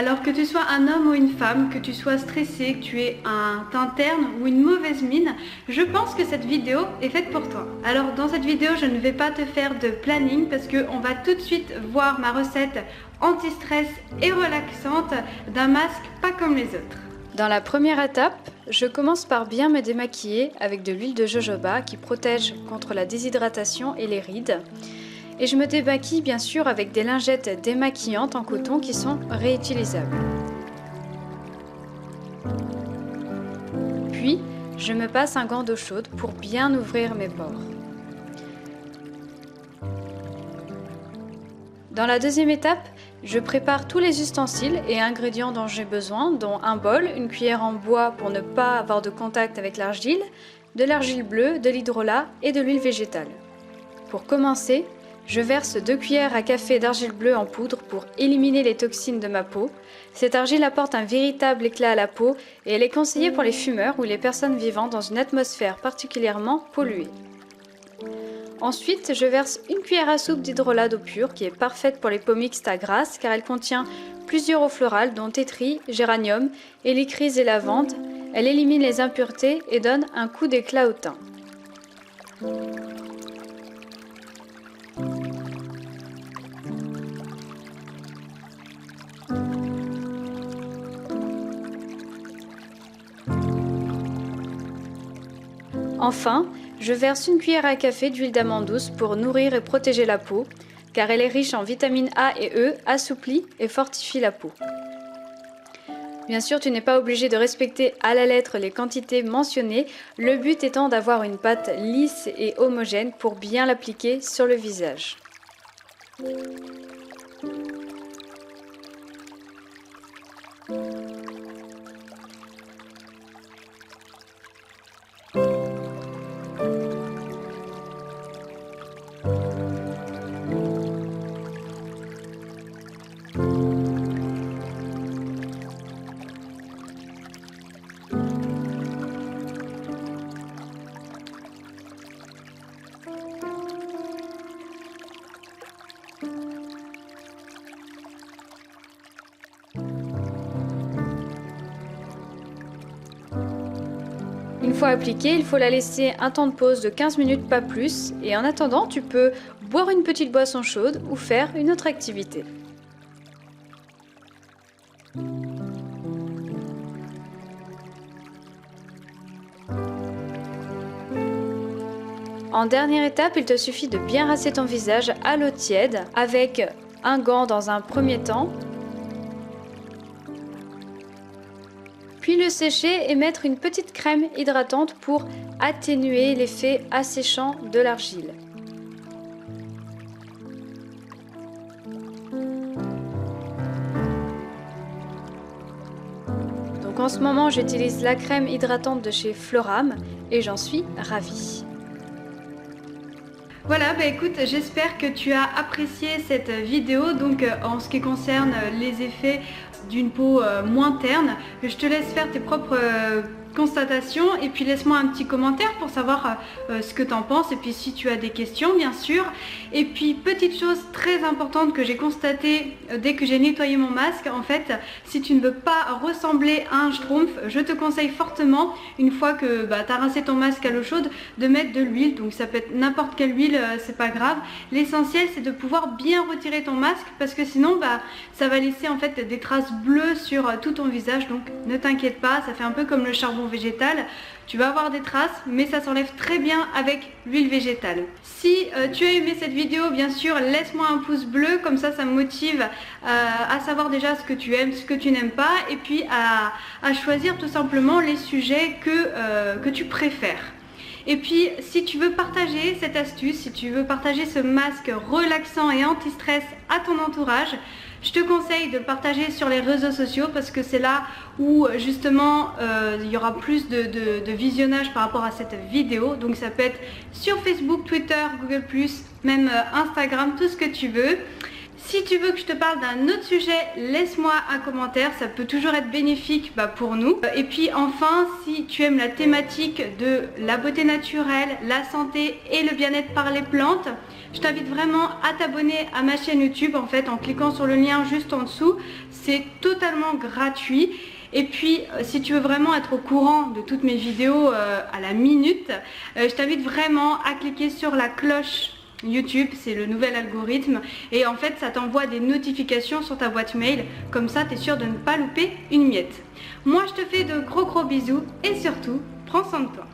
Alors que tu sois un homme ou une femme, que tu sois stressé, que tu aies un teint terne ou une mauvaise mine, je pense que cette vidéo est faite pour toi. Alors dans cette vidéo, je ne vais pas te faire de planning parce qu'on va tout de suite voir ma recette anti-stress et relaxante d'un masque pas comme les autres. Dans la première étape, je commence par bien me démaquiller avec de l'huile de jojoba qui protège contre la déshydratation et les rides. Et je me démaquille bien sûr avec des lingettes démaquillantes en coton qui sont réutilisables. Puis, je me passe un gant d'eau chaude pour bien ouvrir mes pores. Dans la deuxième étape, je prépare tous les ustensiles et ingrédients dont j'ai besoin, dont un bol, une cuillère en bois pour ne pas avoir de contact avec l'argile, de l'argile bleue, de l'hydrolat et de l'huile végétale. Pour commencer, je verse 2 cuillères à café d'argile bleue en poudre pour éliminer les toxines de ma peau. Cette argile apporte un véritable éclat à la peau et elle est conseillée pour les fumeurs ou les personnes vivant dans une atmosphère particulièrement polluée. Ensuite, je verse 1 cuillère à soupe d'hydrolat d'eau pure qui est parfaite pour les peaux mixtes à grasse car elle contient plusieurs eaux florales dont tétri, géranium, hélichrys et lavande. Elle élimine les impuretés et donne un coup d'éclat au teint. Enfin, je verse 1 cuillère à café d'huile d'amande douce pour nourrir et protéger la peau, car elle est riche en vitamines A et E, assouplit et fortifie la peau. Bien sûr, tu n'es pas obligé de respecter à la lettre les quantités mentionnées, le but étant d'avoir une pâte lisse et homogène pour bien l'appliquer sur le visage. Une fois appliquée, il faut la laisser un temps de pause de 15 minutes, pas plus. Et en attendant, tu peux boire une petite boisson chaude ou faire une autre activité. En dernière étape, il te suffit de bien rincer ton visage à l'eau tiède avec un gant dans un premier temps, puis le sécher et mettre une petite crème hydratante pour atténuer l'effet asséchant de l'argile. Donc en ce moment, j'utilise la crème hydratante de chez Floram et j'en suis ravie. Voilà, bah écoute, j'espère que tu as apprécié cette vidéo. Donc en ce qui concerne les effets d'une peau moins terne, je te laisse faire tes propres constatations et puis laisse-moi un petit commentaire pour savoir ce que tu en penses et puis si tu as des questions bien sûr. Et puis petite chose très importante que j'ai constatée dès que j'ai nettoyé mon masque, en fait si tu ne veux pas ressembler à un schtroumpf, je te conseille fortement une fois que tu as rincé ton masque à l'eau chaude de mettre de l'huile. Donc ça peut être n'importe quelle huile, c'est pas grave. L'essentiel c'est de pouvoir bien retirer ton masque parce que sinon ça va laisser en fait des traces bleues sur tout ton visage. Donc ne t'inquiète pas, ça fait un peu comme le charbon végétal, tu vas avoir des traces mais ça s'enlève très bien avec l'huile végétale. Si tu as aimé cette vidéo, bien sûr laisse-moi un pouce bleu, comme ça me motive à savoir déjà ce que tu aimes, ce que tu n'aimes pas et puis à choisir tout simplement les sujets que tu préfères. Et puis si tu veux partager cette astuce, si tu veux partager ce masque relaxant et anti-stress à ton entourage, je te conseille de le partager sur les réseaux sociaux parce que c'est là où justement il y aura plus de visionnage par rapport à cette vidéo. Donc ça peut être sur Facebook, Twitter, Google+, même Instagram, tout ce que tu veux. Si tu veux que je te parle d'un autre sujet, laisse-moi un commentaire, ça peut toujours être bénéfique pour nous. Et puis enfin, si tu aimes la thématique de la beauté naturelle, la santé et le bien-être par les plantes, je t'invite vraiment à t'abonner à ma chaîne YouTube en fait en cliquant sur le lien juste en dessous. C'est totalement gratuit. Et puis, si tu veux vraiment être au courant de toutes mes vidéos à la minute, je t'invite vraiment à cliquer sur la cloche YouTube, c'est le nouvel algorithme. Et en fait, ça t'envoie des notifications sur ta boîte mail. Comme ça, tu es sûr de ne pas louper une miette. Moi, je te fais de gros bisous et surtout, prends soin de toi.